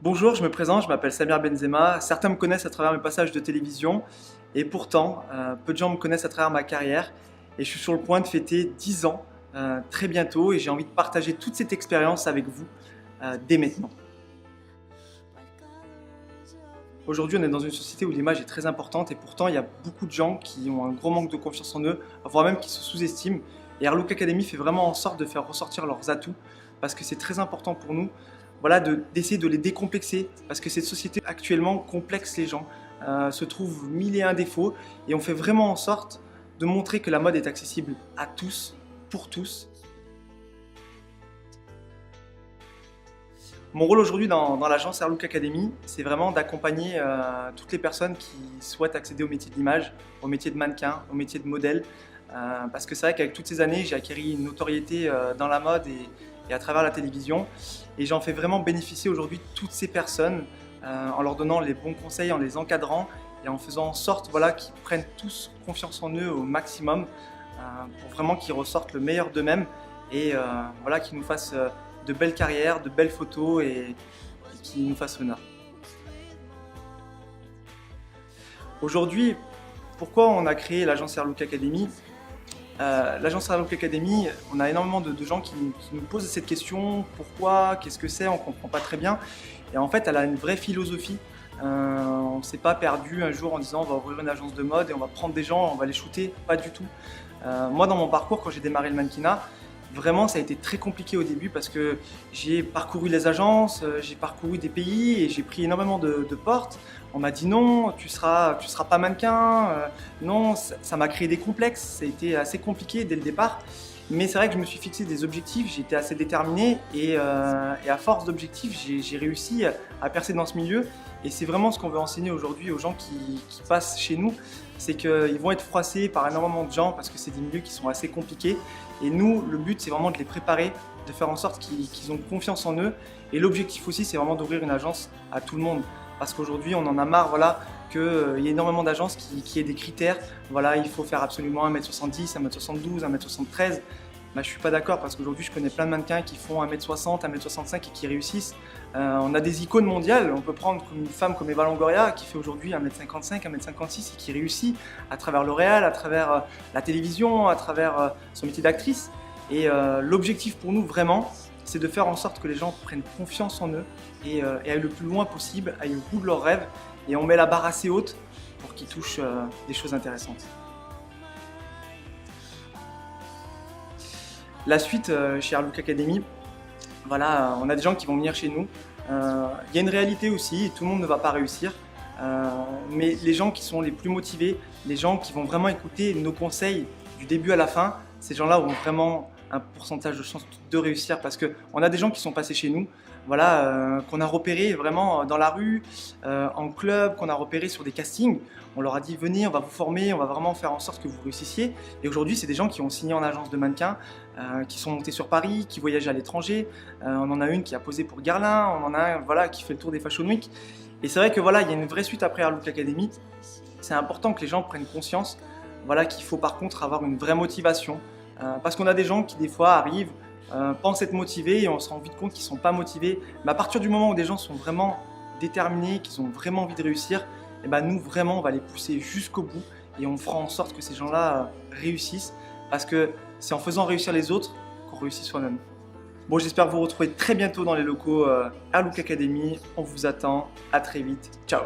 Bonjour, je me présente, je m'appelle Samir Benzema. Certains me connaissent à travers mes passages de télévision et pourtant, peu de gens me connaissent à travers ma carrière et je suis sur le point de fêter 10 ans très bientôt et j'ai envie de partager toute cette expérience avec vous dès maintenant. Aujourd'hui, on est dans une société où l'image est très importante et pourtant, il y a beaucoup de gens qui ont un gros manque de confiance en eux, voire même qui se sous-estiment. Et Airlook Academy fait vraiment en sorte de faire ressortir leurs atouts parce que c'est très important pour nous, voilà, d'essayer de les décomplexer parce que cette société actuellement complexe les gens, se trouve mille et un défauts et on fait vraiment en sorte de montrer que la mode est accessible à tous, pour tous. Mon rôle aujourd'hui dans l'agence Airlook Academy, c'est vraiment d'accompagner toutes les personnes qui souhaitent accéder au métier de l'image, au métier de mannequin, au métier de modèle. Parce que c'est vrai qu'avec toutes ces années, j'ai acquis une notoriété dans la mode et à travers la télévision. Et j'en fais vraiment bénéficier aujourd'hui toutes ces personnes en leur donnant les bons conseils, en les encadrant et en faisant en sorte voilà, qu'ils prennent tous confiance en eux au maximum pour vraiment qu'ils ressortent le meilleur d'eux-mêmes et voilà, qu'ils nous fassent de belles carrières, de belles photos et qui nous fassent honneur. Aujourd'hui, pourquoi on a créé l'agence Airlook Academy? L'agence Airlook Academy, on a énormément de gens qui nous posent cette question, pourquoi, qu'est-ce que c'est, on ne comprend pas très bien. Et en fait, elle a une vraie philosophie. On ne s'est pas perdu un jour en disant on va ouvrir une agence de mode et on va prendre des gens, on va les shooter, pas du tout. Moi, dans mon parcours, quand j'ai démarré le mannequinat, vraiment, ça a été très compliqué au début parce que j'ai parcouru les agences, j'ai parcouru des pays et j'ai pris énormément de portes. On m'a dit non, tu seras pas mannequin. Non, ça m'a créé des complexes. Ça a été assez compliqué dès le départ. Mais c'est vrai que je me suis fixé des objectifs, j'ai été assez déterminé et à force d'objectifs, j'ai réussi à percer dans ce milieu. Et c'est vraiment ce qu'on veut enseigner aujourd'hui aux gens qui passent chez nous, c'est qu'ils vont être froissés par énormément de gens parce que c'est des milieux qui sont assez compliqués. Et nous, le but, c'est vraiment de les préparer, de faire en sorte qu'ils ont confiance en eux. Et l'objectif aussi, c'est vraiment d'ouvrir une agence à tout le monde. Parce qu'aujourd'hui, on en a marre, voilà, qu'il y ait énormément d'agences qui aient des critères. Voilà, il faut faire absolument 1m70, 1m72, 1m73. Bah, je ne suis pas d'accord parce qu'aujourd'hui, je connais plein de mannequins qui font 1m60, 1m65 et qui réussissent. On a des icônes mondiales. On peut prendre une femme comme Eva Longoria qui fait aujourd'hui 1m55, 1m56 et qui réussit à travers L'Oréal, à travers la télévision, à travers son métier d'actrice. Et l'objectif pour nous, vraiment, c'est de faire en sorte que les gens prennent confiance en eux et aillent le plus loin possible, aillent au bout de leurs rêves. Et on met la barre assez haute pour qu'ils touchent des choses intéressantes. La suite chez Airlook Academy, voilà, on a des gens qui vont venir chez nous. Il y a une réalité aussi, tout le monde ne va pas réussir. Mais les gens qui sont les plus motivés, les gens qui vont vraiment écouter nos conseils du début à la fin, ces gens-là auront vraiment un pourcentage de chance de réussir parce qu'on a des gens qui sont passés chez nous, voilà, qu'on a repérés vraiment dans la rue, en club, qu'on a repérés sur des castings. On leur a dit venez, on va vous former, on va vraiment faire en sorte que vous réussissiez. Et aujourd'hui, c'est des gens qui ont signé en agence de mannequins, qui sont montés sur Paris, qui voyagent à l'étranger. On en a une qui a posé pour Guerlain, on en a un voilà, qui fait le tour des Fashion Week. Et c'est vrai que voilà, il y a une vraie suite après Airlook Academy. C'est important que les gens prennent conscience voilà, qu'il faut par contre avoir une vraie motivation. Parce qu'on a des gens qui des fois arrivent, pensent être motivés et on se rend vite compte qu'ils ne sont pas motivés. Mais à partir du moment où des gens sont vraiment déterminés, qu'ils ont vraiment envie de réussir, et ben nous vraiment on va les pousser jusqu'au bout et on fera en sorte que ces gens-là réussissent. Parce que c'est en faisant réussir les autres qu'on réussit soi-même. Bon, j'espère vous retrouver très bientôt dans les locaux Airlook Academy. On vous attend. À très vite. Ciao.